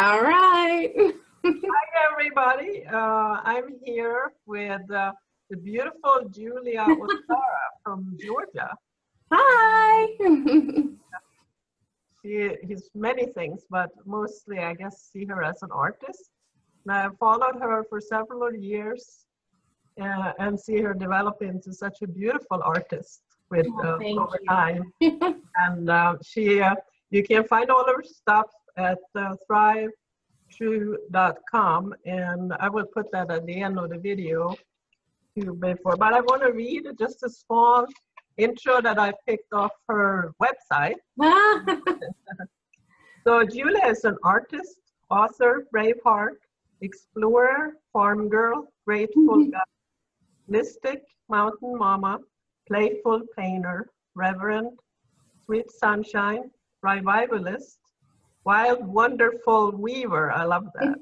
All right. Hi, everybody. I'm here with the beautiful Julia Ostara from Georgia. Hi. She's many things, but mostly I guess see her as an artist. And I've followed her for several years and see her develop into such a beautiful artist with over time. And you can find all her stuff at thrivetrue.com, and I will put that at the end of the video too before. But I want to read just a small intro that I picked off her website. So Julia is an artist, author, brave heart, explorer, farm girl, grateful guide, mystic, mountain mama, playful painter, reverend, sweet sunshine, revivalist, wild, wonderful weaver. I love that.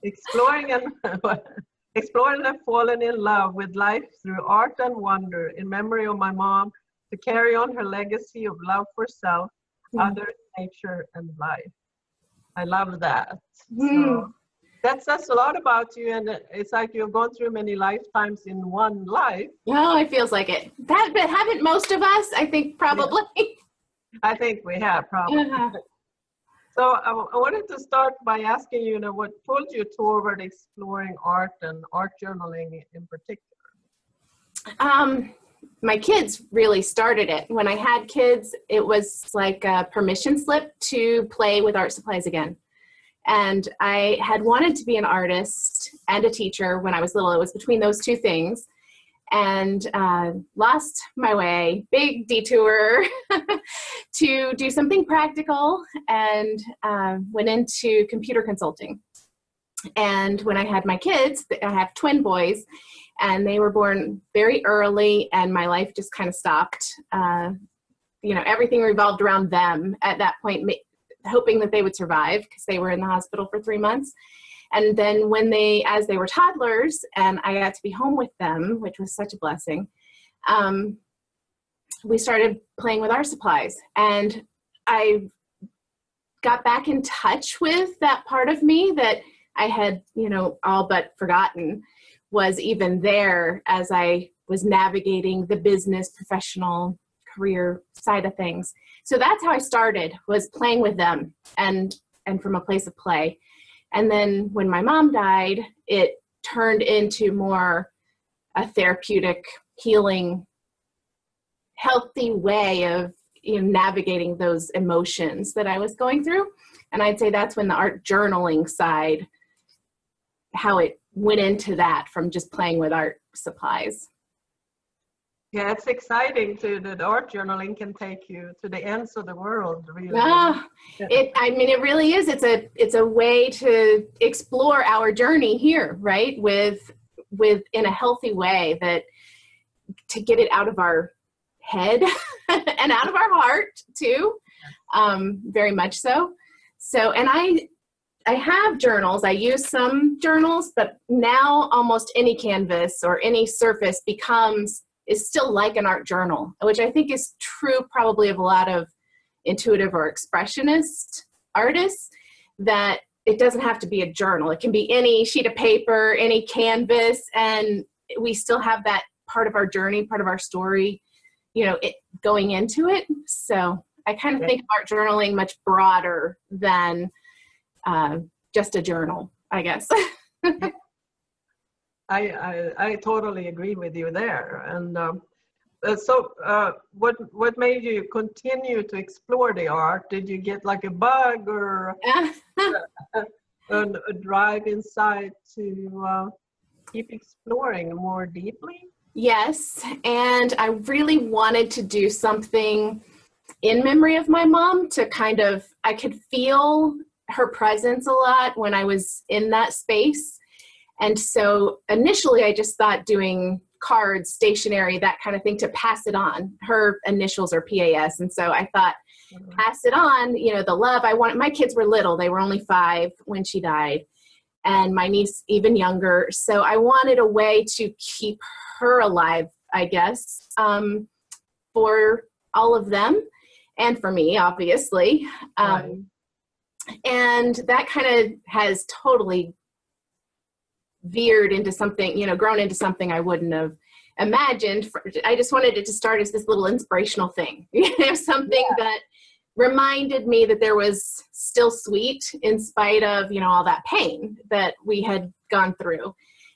Exploring and falling in love with life through art and wonder in memory of my mom to carry on her legacy of love for self, others, nature, and life. I love that. So that says a lot about you, and it's like you've gone through many lifetimes in one life. Oh, it feels like it. But haven't most of us? I think probably. Yeah. I think we have probably. So I wanted to start by asking you, what pulled you toward exploring art and art journaling in particular? My kids really started it. When I had kids, it was like a permission slip to play with art supplies again. And I had wanted to be an artist and a teacher when I was little. It was between those two things. And lost my way, big detour to do something practical, and went into computer consulting. And when I had my kids, I have twin boys, and they were born very early, and my life just kind of stopped. Everything revolved around them at that point, hoping that they would survive because they were in the hospital for 3 months. And then as they were toddlers and I got to be home with them, which was such a blessing, we started playing with art supplies. And I got back in touch with that part of me that I had, all but forgotten was even there as I was navigating the business, professional career side of things. So that's how I started, was playing with them and from a place of play. And then when my mom died, it turned into more a therapeutic, healing, healthy way of navigating those emotions that I was going through. And I'd say that's when the art journaling side, how it went into that from just playing with art supplies. Yeah, it's exciting that art journaling can take you to the ends of the world, really. It really is. It's a way to explore our journey here, right? With in a healthy way, that to get it out of our head and out of our heart too. Very much so. And I have journals. I use some journals, but now almost any canvas or any surface is still like an art journal, which I think is true probably of a lot of intuitive or expressionist artists, that it doesn't have to be a journal. It can be any sheet of paper, any canvas, and we still have that part of our journey, part of our story, going into it. So I kind of think of art journaling much broader than just a journal, I guess. I totally agree with you there. And what made you continue to explore the art? Did you get like a bug or a drive inside to keep exploring more deeply? Yes, and I really wanted to do something in memory of my mom I could feel her presence a lot when I was in that space. And so initially I just thought doing cards, stationery, that kind of thing to pass it on. Her initials are PAS. And so I thought, pass it on, the love I wanted. My kids were little. They were only 5 when she died, and my niece even younger. So I wanted a way to keep her alive, I guess, for all of them and for me, obviously. Right. And that kind of has totally veered into something, grown into something I wouldn't have imagined. I just wanted it to start as this little inspirational thing, something that reminded me that there was still sweet in spite of, all that pain that we had gone through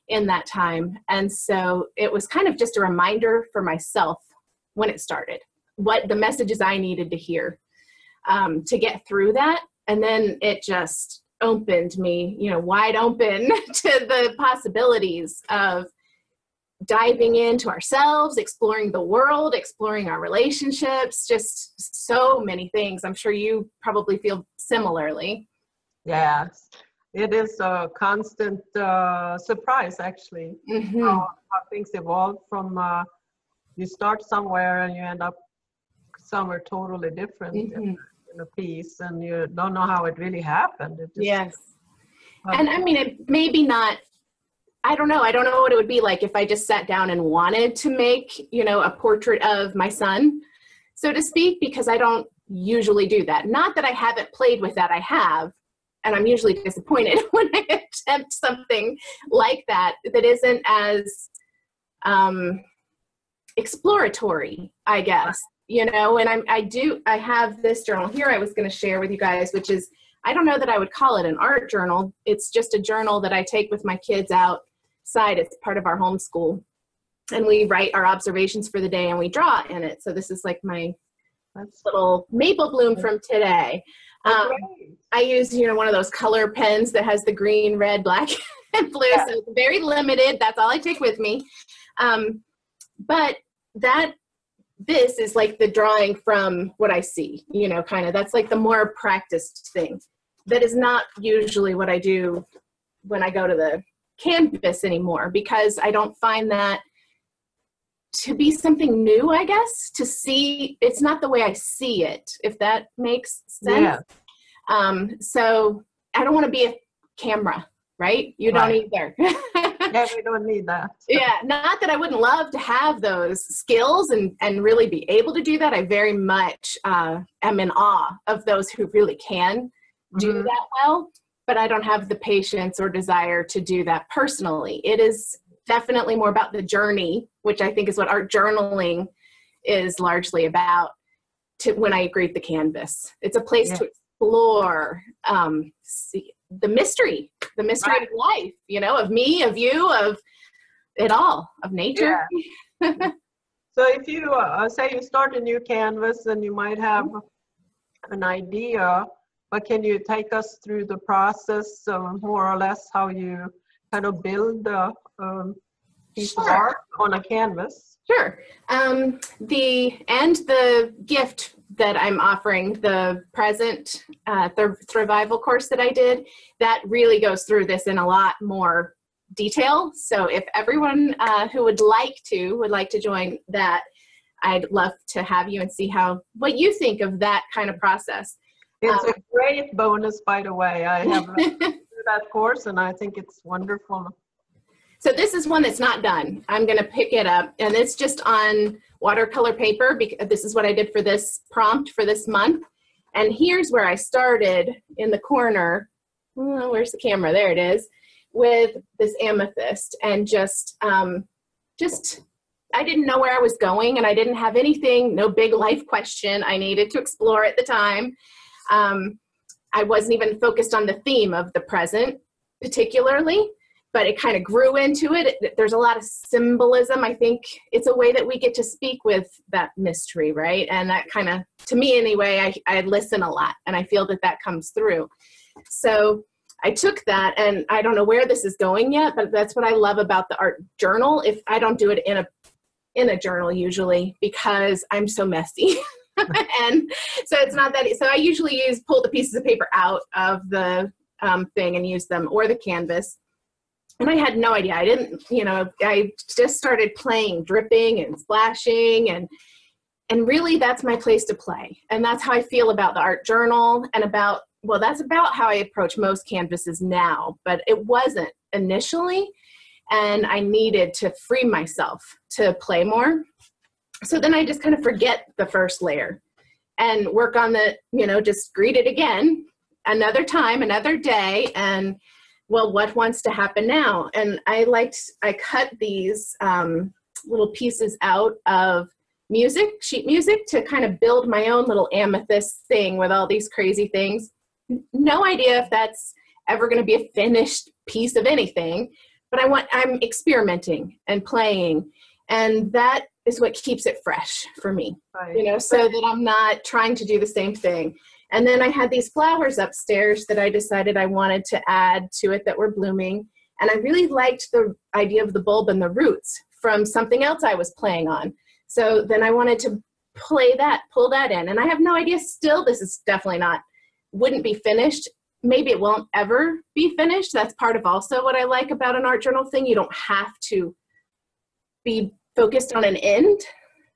in that time. And so it was kind of just a reminder for myself when it started, what the messages I needed to hear to get through that. And then it just opened me, wide open to the possibilities of diving into ourselves, exploring the world, exploring our relationships, just so many things. I'm sure you probably feel similarly. Yes, it is a constant surprise, actually, how things evolve from you start somewhere and you end up somewhere totally different in a piece, and you don't know how it really happened. Yes. And I mean, it maybe not, I don't know what it would be like if I just sat down and wanted to make, a portrait of my son, so to speak, because I don't usually do that. Not that I haven't played with that, I have, and I'm usually disappointed when I attempt something like that isn't as exploratory, I guess, and I have this journal here I was going to share with you guys, which is, I don't know that I would call it an art journal. It's just a journal that I take with my kids outside. It's part of our homeschool. And we write our observations for the day and we draw in it. So this is like my little maple bloom from today. I use, one of those color pens that has the green, red, black, and blue. So it's very limited. That's all I take with me. But this is like the drawing from what I see, that's like the more practiced thing. That is not usually what I do when I go to the canvas anymore, because I don't find that to be something new, I guess, to see. It's not the way I see it, if that makes sense. Yeah. So I don't want to be a camera, right? You don't either. Yeah, we don't need that. Yeah, not that I wouldn't love to have those skills and really be able to do that. I very much am in awe of those who really can do that well, but I don't have the patience or desire to do that personally. It is definitely more about the journey, which I think is what art journaling is largely about, when I greet the canvas. It's a place to explore the mystery of life, of me, of you, of it all, of nature. Yeah. So if you say you start a new canvas and you might have an idea, but can you take us through the process, more or less how you kind of build a piece of art on a canvas? Sure. The gift that I'm offering, the present Interveiw course that I did, that really goes through this in a lot more detail. So if everyone who would like to join that, I'd love to have you and see what you think of that kind of process. It's a great bonus, by the way. I have that course and I think it's wonderful. So this is one that's not done. I'm going to pick it up, and it's just on watercolor paper, because this is what I did for this prompt for this month. And here's where I started in the corner. Oh, where's the camera? There it is, with this amethyst, and just I didn't know where I was going, and I didn't have anything, no big life question I needed to explore at the time. I wasn't even focused on the theme of the present particularly, but it kind of grew into it. There's a lot of symbolism. I think it's a way that we get to speak with that mystery, right? And that kind of, to me anyway, I listen a lot, and I feel that comes through. So I took that, and I don't know where this is going yet, but that's what I love about the art journal. If I don't do it in a journal usually, because I'm so messy. And so it's not that, so I usually pull the pieces of paper out of the thing and use them, or the canvas. And I had no idea. I didn't, I just started playing, dripping and splashing, and really that's my place to play. And that's how I feel about the art journal, and that's about how I approach most canvases now, but it wasn't initially. And I needed to free myself to play more. So then I just kind of forget the first layer and work on just greet it again another time, another day, and well, what wants to happen now? And I cut these little pieces out of sheet music, to kind of build my own little amethyst thing with all these crazy things. No idea if that's ever going to be a finished piece of anything, but I'm experimenting and playing, and that is what keeps it fresh for me, Right. so that I'm not trying to do the same thing. And then I had these flowers upstairs that I decided I wanted to add to it that were blooming. And I really liked the idea of the bulb and the roots from something else I was playing on. So then I wanted to pull that in. And I have no idea still, this is definitely wouldn't be finished. Maybe it won't ever be finished. That's part of also what I like about an art journal thing. You don't have to be focused on an end.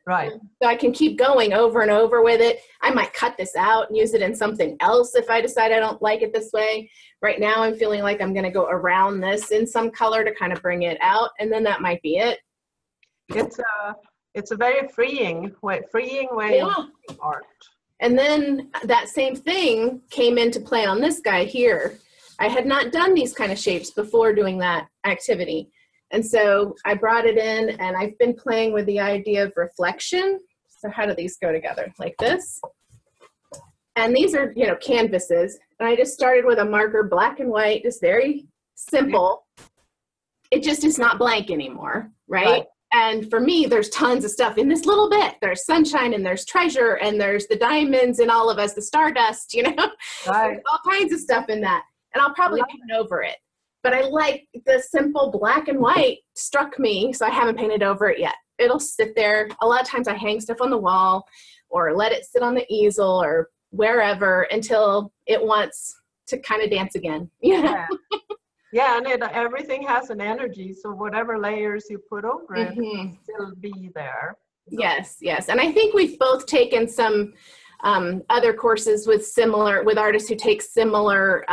Right. So I can keep going over and over with it. I might cut this out and use it in something else if I decide I don't like it this way. Right now I'm feeling like I'm going to go around this in some color to kind of bring it out, and then that might be it. It's a very freeing way of art. And then that same thing came into play on this guy here. I had not done these kind of shapes before doing that activity. And so I brought it in, and I've been playing with the idea of reflection. So how do these go together? Like this. And these are, canvases. And I just started with a marker, black and white, just very simple. It just is not blank anymore, right? And for me, there's tons of stuff in this little bit. There's sunshine, and there's treasure, and there's the diamonds in all of us, the stardust, Right. There's all kinds of stuff in that. And I'll probably paint over it. But I like the simple black and white struck me, so I haven't painted over it yet. It'll sit there. A lot of times I hang stuff on the wall or let it sit on the easel or wherever until it wants to kind of dance again. Yeah. Yeah, and everything has an energy, so whatever layers you put over it will still be there. Yes. And I think we've both taken some other courses with artists who take similar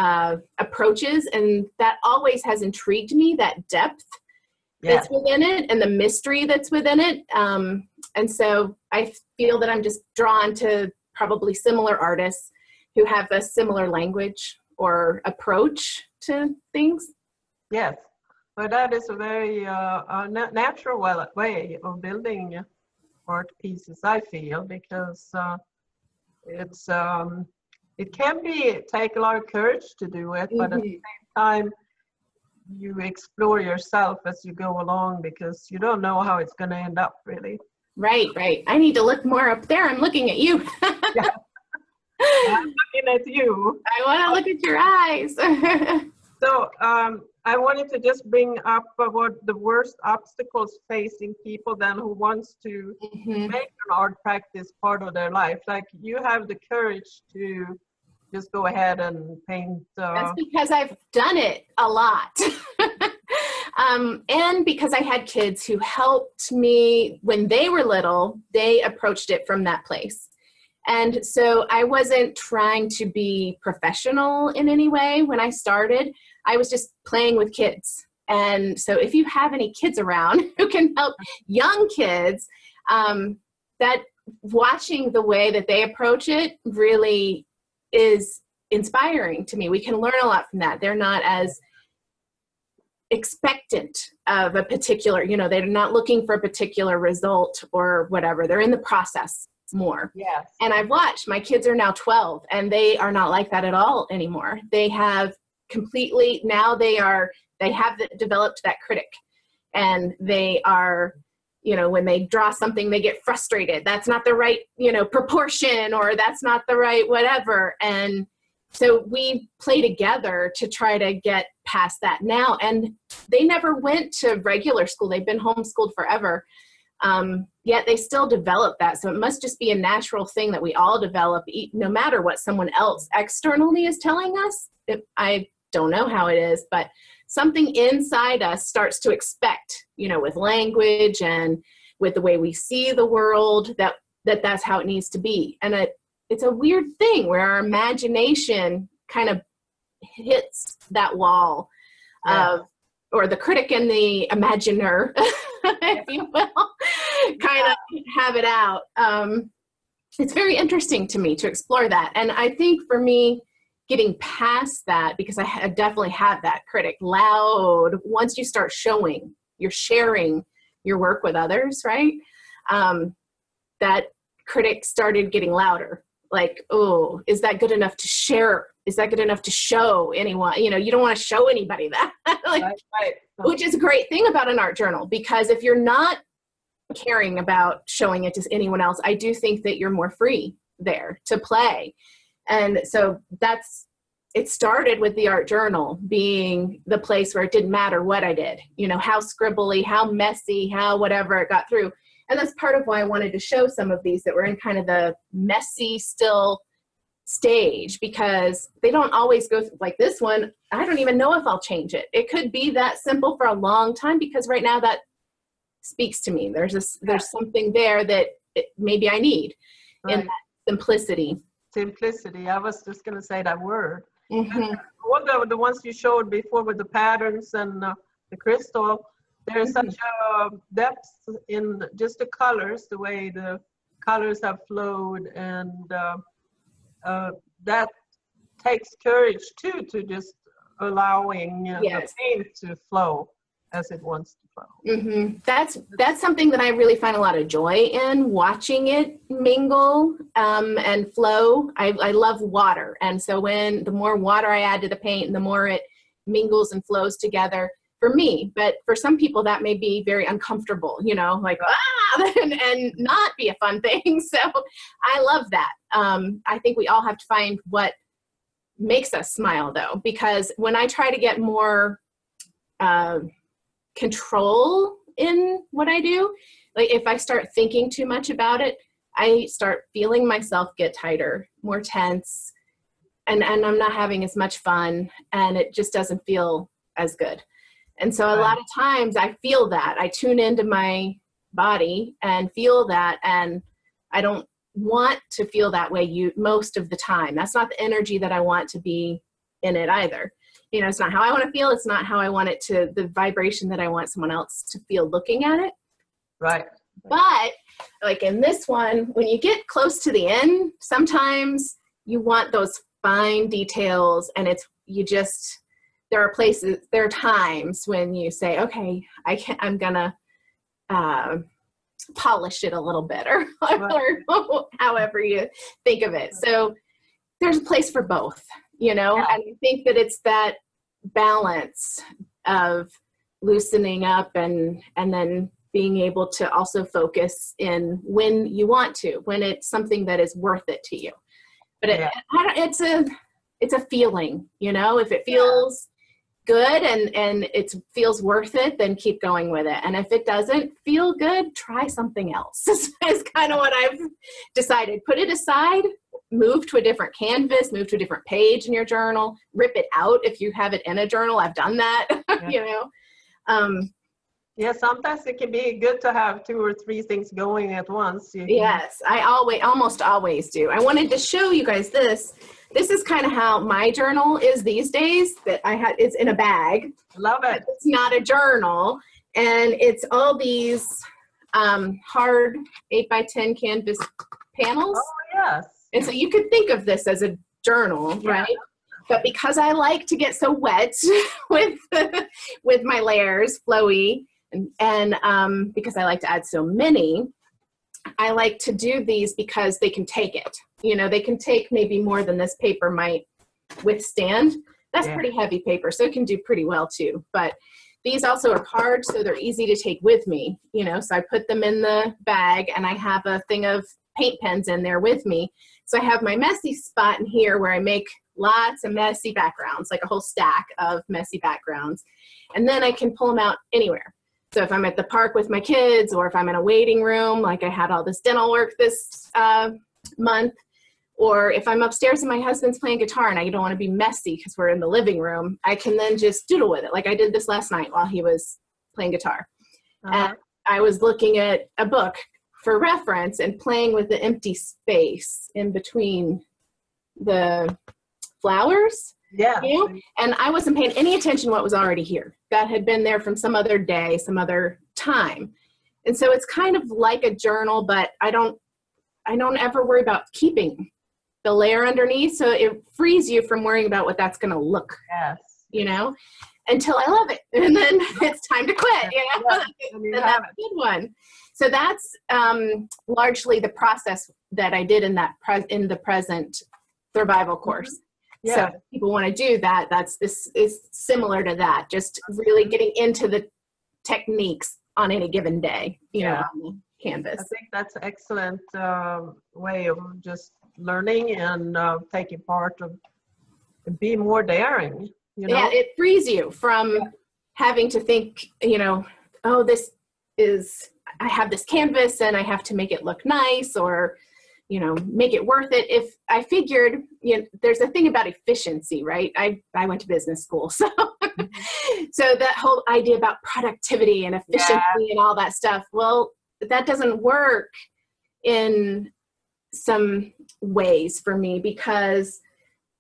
approaches, and that always has intrigued me, that depth that's within it and the mystery that's within it. And so I feel that I'm just drawn to probably similar artists who have a similar language or approach to things. Yes, but that is a very natural way of building art pieces, I feel, because it can take a lot of courage to do it, but at the same time you explore yourself as you go along, because you don't know how it's going to end up, really. Right. I need to look more up there. I'm looking at you. Yeah. I'm looking at you. I want to look at your eyes. So I wanted to just bring up what the worst obstacles facing people then who wants to make an art practice part of their life. Like, you have the courage to just go ahead and paint. That's because I've done it a lot. And because I had kids who helped me when they were little, they approached it from that place. And so I wasn't trying to be professional in any way when I started. I was just playing with kids. And so if you have any kids around who can help young kids, that watching the way that they approach it really is inspiring to me. We can learn a lot from that. They're not as expectant of a particular, they're not looking for a particular result or whatever. They're in the process more. Yes. And I've watched, my kids are now 12 and they are not like that at all anymore. They have completely, now they have developed that critic, and they are, when they draw something, they get frustrated. That's not the right, proportion, or that's not the right whatever. And so we play together to try to get past that now. And they never went to regular school. They've been homeschooled forever. Yet they still develop that. So it must just be a natural thing that we all develop, no matter what someone else externally is telling us. I don't know how it is, but something inside us starts to expect, with language and with the way we see the world, that's how it needs to be. And it's a weird thing where our imagination kind of hits that wall of, or the critic and the imaginer, if you will, kind of have it out. It's very interesting to me to explore that. And I think for me, getting past that, because I definitely had that critic loud. Once you start showing, you're sharing your work with others, right? That critic started getting louder. Like, oh, is that good enough to share? Is that good enough to show anyone? You know, you don't want to show anybody that. Like, right. Which is a great thing about an art journal, because if you're not caring about showing it to anyone else, I do think that you're more free there to play. And so it started with the art journal being the place where it didn't matter what I did, you know, how scribbly, how messy, how whatever it got through. And that's part of why I wanted to show some of these that were in kind of the messy still stage, because they don't always go like this one. I don't even know if I'll change it. It could be that simple for a long time, because right now that speaks to me. There's something there that maybe I need in that simplicity. Simplicity. I was just going to say that word. Mm-hmm. All the ones you showed before with the patterns and the crystal, there's such a depth in just the colors, the way the colors have flowed, and that takes courage too, to just allowing the paint to flow as it wants to flow. Mm-hmm. That's something that I really find a lot of joy in, watching it mingle and flow. I love water, and so the more water I add to the paint, and the more it mingles and flows together for me. But for some people that may be very uncomfortable, you know, like and not be a fun thing. So I love that. I think we all have to find what makes us smile, though, because when I try to get more control in what I do, like if I start thinking too much about it, I start feeling myself get tighter, more tense, and I'm not having as much fun, and it just doesn't feel as good. And so a lot of times I feel that. I tune into my body and feel that, and I don't want to feel that way most of the time. That's not the energy that I want to be in it either. You know, it's not how I want to feel. It's not how I want it to, the vibration that I want someone else to feel looking at it. Right. But like in this one, when you get close to the end, sometimes you want those fine details, and there are times when you say, okay, I'm gonna polish it a little bit, or however you think of it. So there's a place for both, you know, and I think that it's that balance of loosening up and then being able to also focus in when you want to, when it's something that is worth it to you. But it's a feeling, you know, if it feels good and it feels worth it, then keep going with it. And if it doesn't feel good, try something else. Is kind of what I've decided. Put it aside, move to a different canvas, move to a different page in your journal, rip it out if you have it in a journal. I've done that, you know. Sometimes it can be good to have 2 or 3 things going at once. Yes, I almost always do. I wanted to show you guys this. This is kind of how my journal is these days, that it's in a bag. Love it. It's not a journal. And it's all these hard 8x10 canvas panels. Oh, yes. And so you could think of this as a journal, right? But because I like to get so wet with my layers, flowy, and because I like to add so many, I like to do these because they can take it. You know, they can take maybe more than this paper might withstand. That's pretty heavy paper, so it can do pretty well too. But these also are hard, so they're easy to take with me. You know, so I put them in the bag, and I have a thing of paint pens in there with me. So I have my messy spot in here where I make lots of messy backgrounds, like a whole stack of messy backgrounds. And then I can pull them out anywhere. So if I'm at the park with my kids, or if I'm in a waiting room, like I had all this dental work this month, or if I'm upstairs and my husband's playing guitar and I don't want to be messy because we're in the living room, I can then just doodle with it. Like I did this last night while he was playing guitar. And I was looking at a book for reference and playing with the empty space in between the flowers. Yeah. You know? And I wasn't paying any attention to what was already here. That had been there from some other day, some other time. And so it's kind of like a journal, but I don't ever worry about keeping the layer underneath. So it frees you from worrying about what that's going to look, Yes. you know, until I love it. And then it's time to quit, you know, Yeah. And that's a good one. So that's largely the process that I did in that in the present survival course. Yeah. So if people want to do that, this is similar to that, just really getting into the techniques on any given day, you know, on the canvas. I think that's an excellent way of just learning and taking part of, be more daring, you know? Yeah, it frees you from having to think, you know, oh, I have this canvas and I have to make it look nice, or, you know, make it worth it. If I figured, you know, there's a thing about efficiency, right? I went to business school. So, so that whole idea about productivity and efficiency and all that stuff, well, that doesn't work in some ways for me, because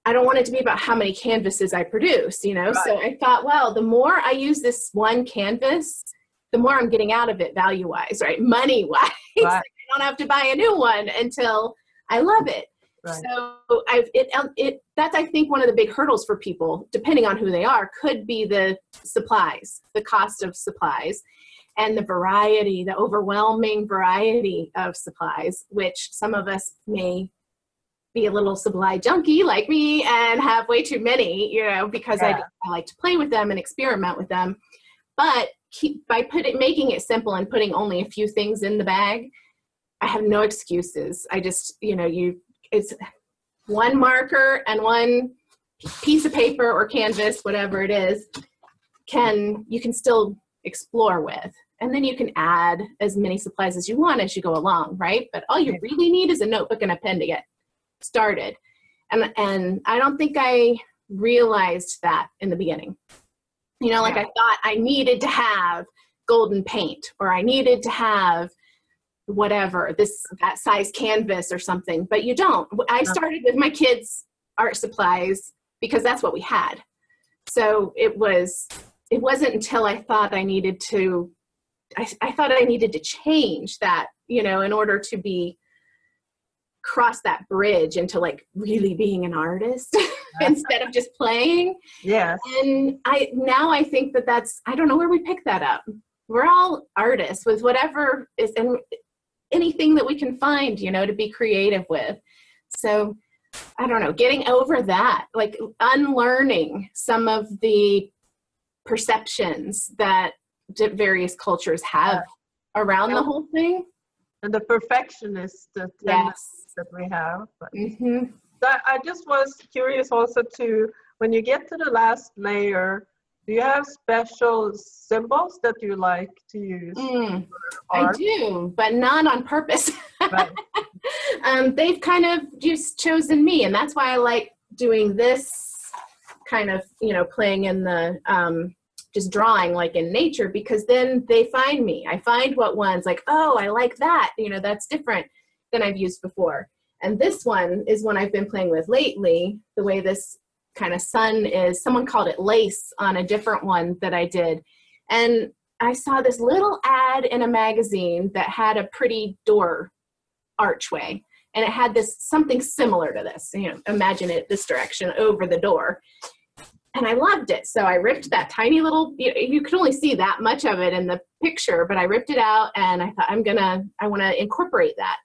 I don't want it to be about how many canvases I produce, you know? Right. So I thought, well, the more I use this one canvas, the more I'm getting out of it value-wise, right? Money-wise. Right. I don't have to buy a new one until I love it. Right. So that's, I think, one of the big hurdles for people, depending on who they are, could be the supplies, the cost of supplies, and the variety, the overwhelming variety of supplies, which some of us may be a little supply junkie like me and have way too many, you know, because I like to play with them and experiment with them. But by making it simple and putting only a few things in the bag, I have no excuses. I just, you know, it's one marker and one piece of paper or canvas, whatever it is, you can still explore with. And then you can add as many supplies as you want as you go along, right? But all you really need is a notebook and a pen to get started. And I don't think I realized that in the beginning. You know, like I thought I needed to have golden paint, or I needed to have whatever, that size canvas or something, but you don't. I started with my kids' art supplies because that's what we had. So it wasn't until I thought I needed to change that, you know, in order to cross that bridge into like really being an artist instead of just playing. Yes. And I think that's, I don't know where we pick that up. We're all artists with whatever is, and anything that we can find, you know, to be creative with. So I don't know, getting over that, like unlearning some of the perceptions that various cultures have around the whole thing. And the perfectionist that we have. So I just was curious also when you get to the last layer, do you have special symbols that you like to use? I do, but not on purpose. Right. They've kind of just chosen me, and that's why I like doing this kind of, you know, playing in the just drawing like in nature, because then they find me. I find what ones like, oh, I like that, you know, that's different than I've used before. And this one is one I've been playing with lately, the way this kind of sun is. Someone called it lace on a different one that I did. And I saw this little ad in a magazine that had a pretty door archway. And it had something similar to this, you know, imagine it this direction over the door. And I loved it. So I ripped that tiny little, you could only see that much of it in the picture, but I ripped it out and I thought, I want to incorporate that.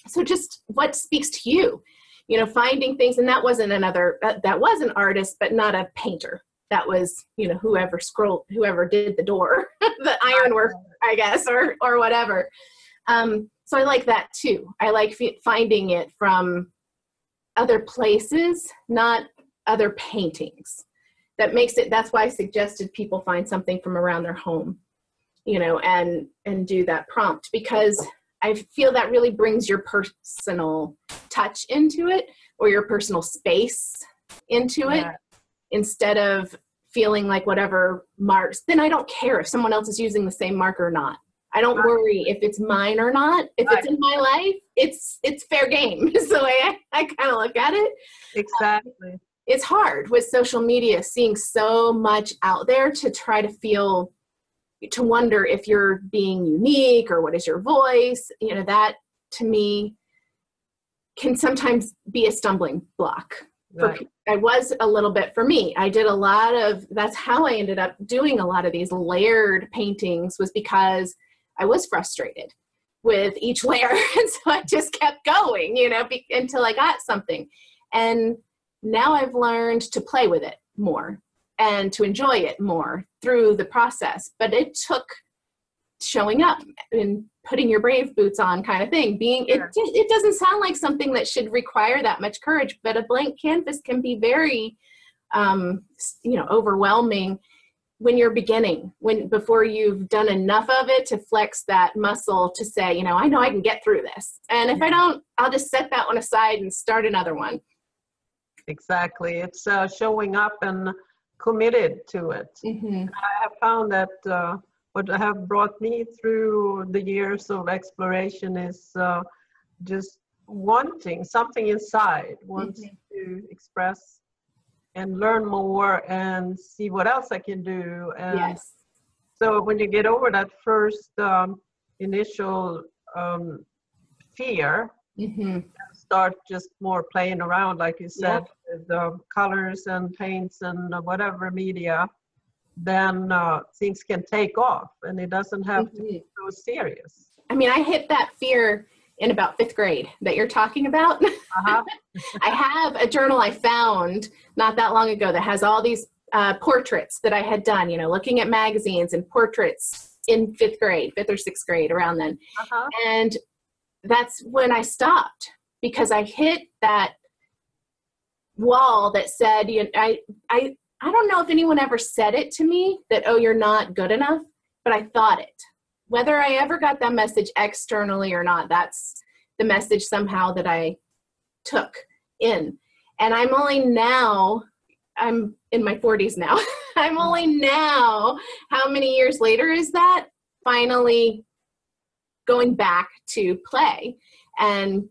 So just what speaks to you, you know, finding things. And that wasn't that was an artist, but not a painter. That was, you know, whoever did the door, the ironwork, I guess, or whatever. So I like that too. I like finding it from other places, not other paintings. That's why I suggested people find something from around their home, you know, and do that prompt, because I feel that really brings your personal touch into it, or your personal space into it, instead of feeling like whatever marks, then I don't care if someone else is using the same mark or not. I don't worry if it's mine or not. If it's in my life, it's fair game is the way I kind of look at it. Exactly. It's hard with social media, seeing so much out there, to try to wonder if you're being unique or what is your voice. You know, that to me can sometimes be a stumbling block. Right. I was a little bit for me. I did a lot of, that's how I ended up doing a lot of these layered paintings, was because I was frustrated with each layer. And so I just kept going, you know, until I got something. And now I've learned to play with it more and to enjoy it more through the process. But it took showing up and putting your brave boots on kind of thing. It doesn't sound like something that should require that much courage, but a blank canvas can be very, overwhelming when you're beginning, before you've done enough of it to flex that muscle to say, you know I can get through this. And if I don't, I'll just set that one aside and start another one. Exactly. It's showing up and committed to it. Mm-hmm. I have found that what have brought me through the years of exploration is just wanting something inside, wanting to express and learn more and see what else I can do. And Yes. so when you get over that first initial fear, start just more playing around, like you said, with colors and paints and whatever media, then things can take off and it doesn't have to be so serious. I mean, I hit that fear in about 5th grade that you're talking about. I have a journal I found not that long ago that has all these portraits that I had done, looking at magazines and portraits in 5th grade, 5th or 6th grade, around then. And that's when I stopped, because I hit that wall that said, I don't know if anyone ever said it to me that, oh, you're not good enough, but I thought it. Whether I ever got that message externally or not, that's the message somehow that I took in. And I'm in my 40s now. I'm only now, how many years later is that, finally going back to play and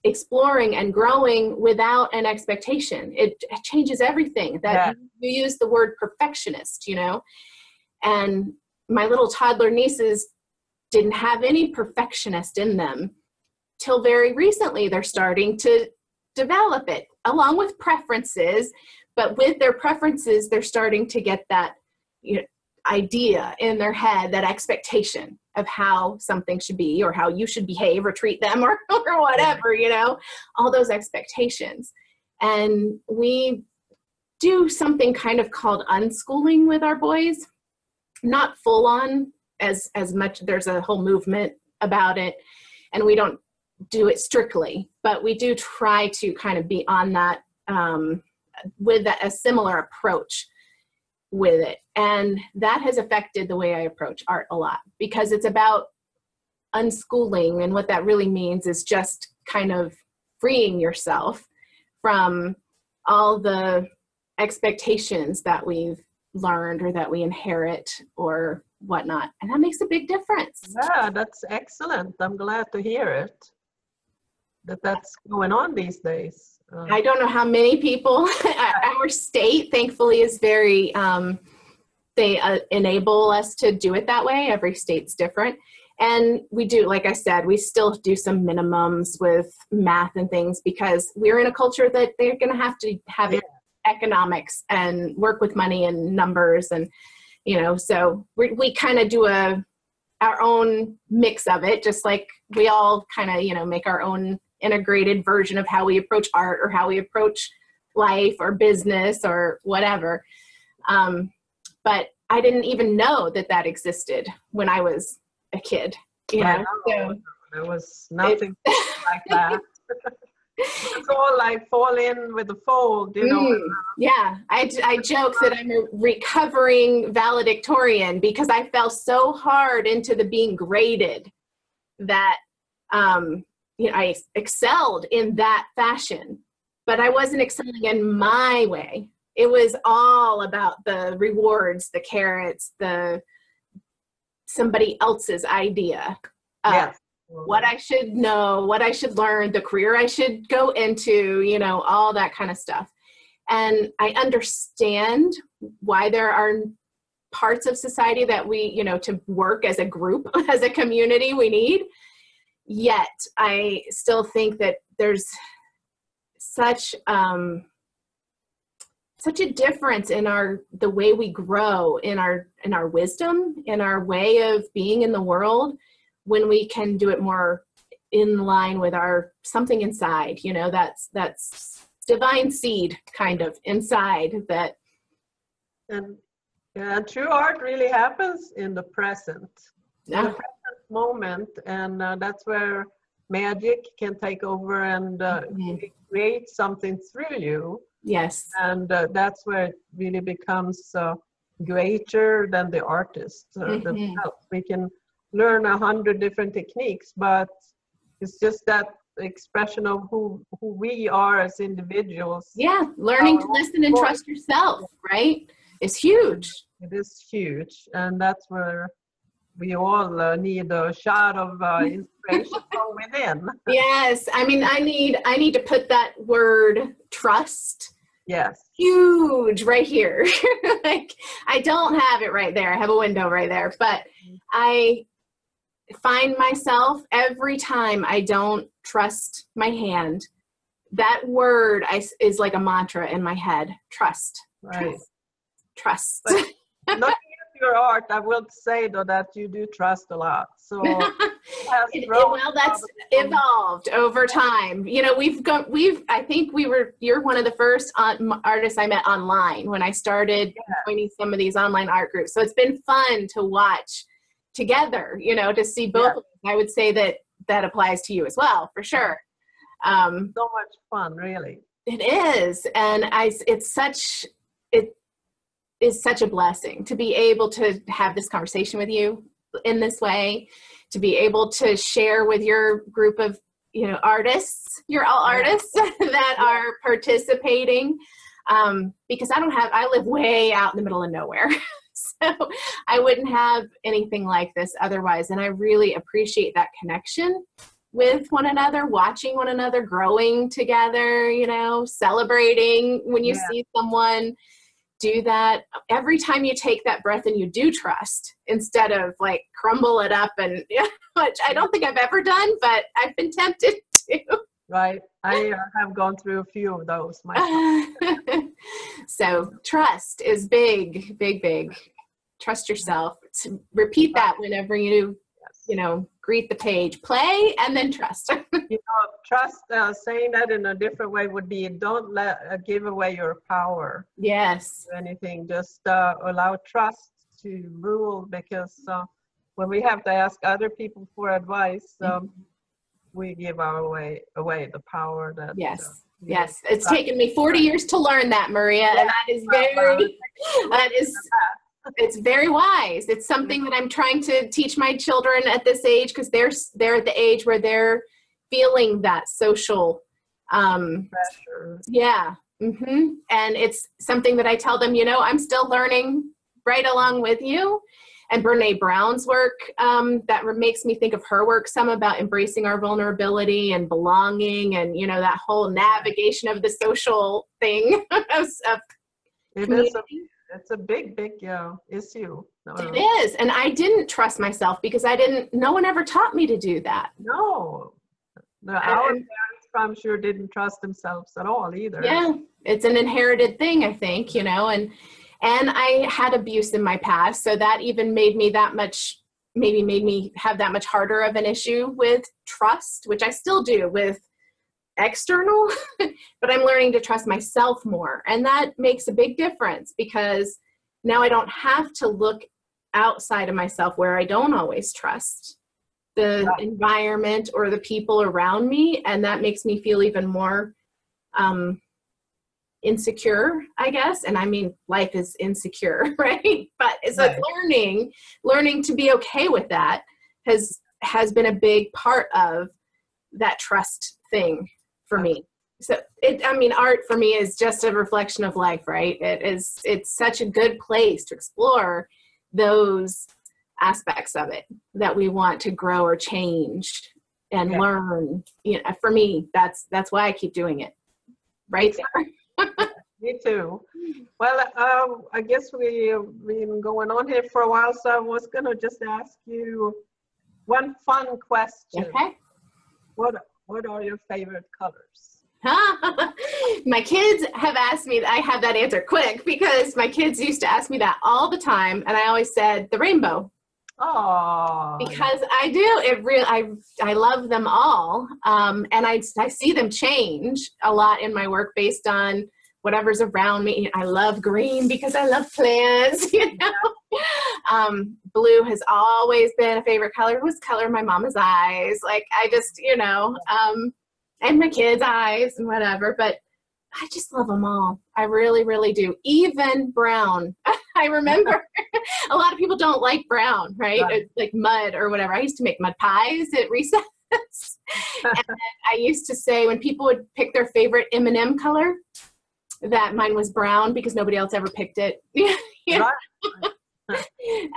exploring and growing without an expectation. It changes everything. That you use the word perfectionist, and my little toddler nieces didn't have any perfectionist in them till very recently. They're starting to develop it along with preferences, but with their preferences, they're starting to get that idea in their head, that expectation of how something should be or how you should behave or treat them or whatever, all those expectations. And we do something kind of called unschooling with our boys, not full on as much. There's a whole movement about it, and we don't do it strictly, but we do try to kind of be on that with a similar approach with it. And that has affected the way I approach art a lot, because it's about unschooling. And what that really means is just kind of freeing yourself from all the expectations that we've learned or that we inherit or whatnot. And that makes a big difference. Yeah, that's excellent. I'm glad to hear it, that's going on these days. I don't know how many people, our state thankfully is very, they enable us to do it that way. Every state's different. And we do, like I said, we still do some minimums with math and things, because we're in a culture that they're going to have economics and work with money and numbers. And, so we kind of do our own mix of it, just like we all kind of, make our own integrated version of how we approach art or how we approach life or business or whatever. But I didn't even know that existed when I was a kid. So there was nothing like that. It's all like fall in with the fold, Yeah, I joke that I'm a recovering valedictorian, because I fell so hard into the being graded that I excelled in that fashion, but I wasn't excelling in my way. It was all about the rewards, the carrots, somebody else's idea of what I should know, what I should learn, the career I should go into, all that kind of stuff. And I understand why there are parts of society that we, to work as a group, as a community, we need. yet I still think that there's such such a difference in the way we grow, in our wisdom, in our way of being in the world, when we can do it more in line with our something inside, you know, that's divine seed kind of inside that. And yeah, true art really happens in the present, in the present moment, and that's where magic can take over and create something through you. Yes. And that's where it really becomes greater than the artist themselves. We can learn 100 different techniques, but it's just that expression of who we are as individuals. Yeah, learning to listen and trust yourself, right, is huge. It is huge, and that's where we all need a shot of inspiration from within. Yes, I mean, I need to put that word trust. Yes. Huge right here. Like, I don't have it right there. I have a window right there, but I find myself every time I don't trust my hand, that word is like a mantra in my head. Trust. Right. Trust. But looking at your art, I will say though that you do trust a lot. So well, that's evolved over time. You know, I think you're one of the first artists I met online when I started joining some of these online art groups. So it's been fun to watch together, you know, to see both of them. I would say that applies to you as well, for sure. So much fun, really. It is. And it is such a blessing to be able to have this conversation with you in this way, to be able to share with your group of, you know, artists. You're all artists that are participating, because I live way out in the middle of nowhere. So I wouldn't have anything like this otherwise. And I really appreciate that connection with one another, watching one another, growing together, you know, celebrating when you see someone do that. Every time you take that breath and you do trust, instead of like crumble it up, and which I don't think I've ever done, but I've been tempted to. Right. I have gone through a few of those myself. So trust is big, big, big. Trust yourself. Repeat that whenever you know, greet the page. Play and then trust. You know, trust, saying that in a different way would be, don't give away your power. Yes. Anything. Just allow trust to rule, because when we have to ask other people for advice, we give away the power that. Yes. Yes. It's taken me 40 years to learn that, Maria. And that is it's very wise. It's something that I'm trying to teach my children at this age, because they're at the age where they're feeling that social pressure. Yeah. And it's something that I tell them, you know, I'm still learning right along with you. And Brene Brown's work, that makes me think of her work some about embracing our vulnerability and belonging, and, you know, that whole navigation of the social thing of it's a big issue. It is. And I didn't trust myself because no one ever taught me to do that. No. Our parents, I'm sure, didn't trust themselves at all either. Yeah. It's an inherited thing, I think, you know, and I had abuse in my past. So that even made me have that much harder of an issue with trust, which I still do with external, but I'm learning to trust myself more. And that makes a big difference, because now I don't have to look outside of myself where I don't always trust the environment or the people around me. And that makes me feel even more insecure, I guess. And I mean, life is insecure, right? But it's like learning to be okay with that has been a big part of that trust thing for me. So art for me is just a reflection of life, right? It's such a good place to explore those aspects of it that we want to grow or change and learn. You know, for me, that's why I keep doing it. Right there. Me too. Well, I guess we've been going on here for a while, so I was going to just ask you one fun question. Okay. What are your favorite colors? My kids have asked me, I have that answer quick because my kids used to ask me that all the time. And I always said the rainbow. Oh, Because I do, I love them all. And I see them change a lot in my work based on whatever's around me. I love green because I love plants, you know. Blue has always been a favorite color. It was color my mama's eyes. Like I just, you know, and my kids' eyes and whatever, but I just love them all. I really, really do. Even brown. I remember a lot of people don't like brown, right? It's like mud or whatever. I used to make mud pies at recess. And I used to say when people would pick their favorite M&M color, that mine was brown because nobody else ever picked it. Yeah.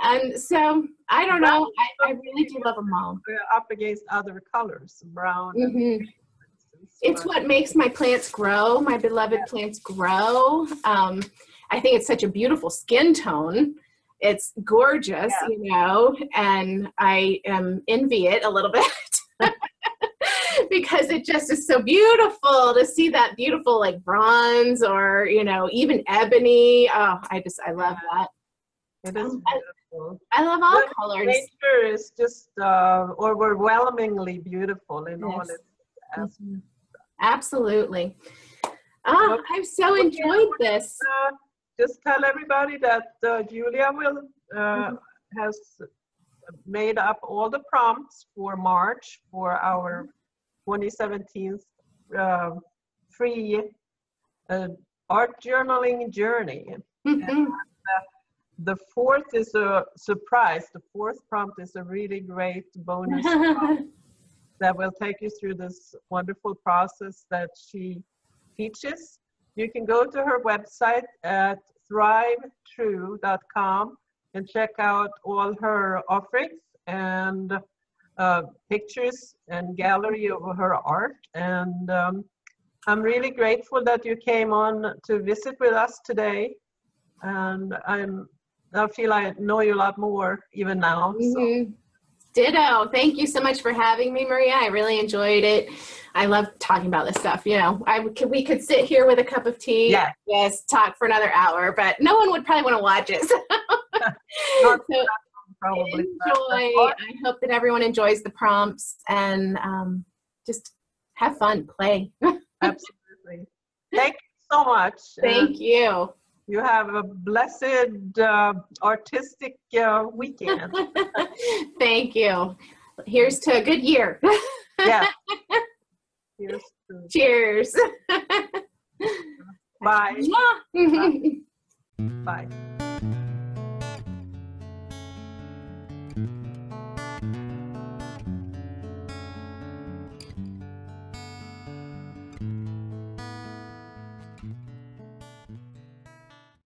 And so I don't know. I really do love them all. We're up against other colors, brown. Mm-hmm. It's what makes my plants grow, my beloved plants grow. I think it's such a beautiful skin tone. It's gorgeous, you know, and I envy it a little bit because it just is so beautiful to see that beautiful like bronze or, you know, even ebony. Oh, I love that. It is beautiful. I love all colors. Nature is just overwhelmingly beautiful in all its aspects. Absolutely. Oh, I've so enjoyed this. Just tell everybody that Julia will has made up all the prompts for March for our 2017 free art journaling journey. And, the fourth is a surprise. The fourth prompt is a really great bonus prompt that will take you through this wonderful process that she teaches. You can go to her website at thrivetrue.com and check out all her offerings and pictures and gallery of her art. And I'm really grateful that you came on to visit with us today. And I feel I know you a lot more even now. So. Ditto. Thank you so much for having me, Maria. I really enjoyed it. I love talking about this stuff. You know, we could sit here with a cup of tea, just talk for another hour, but no one would probably want to watch it. So probably enjoy. I hope that everyone enjoys the prompts and just have fun, play. Absolutely. Thank you so much. Thank you. You have a blessed artistic weekend. Thank you. Here's to a good year. Yeah. Cheers. Bye. Bye. Bye.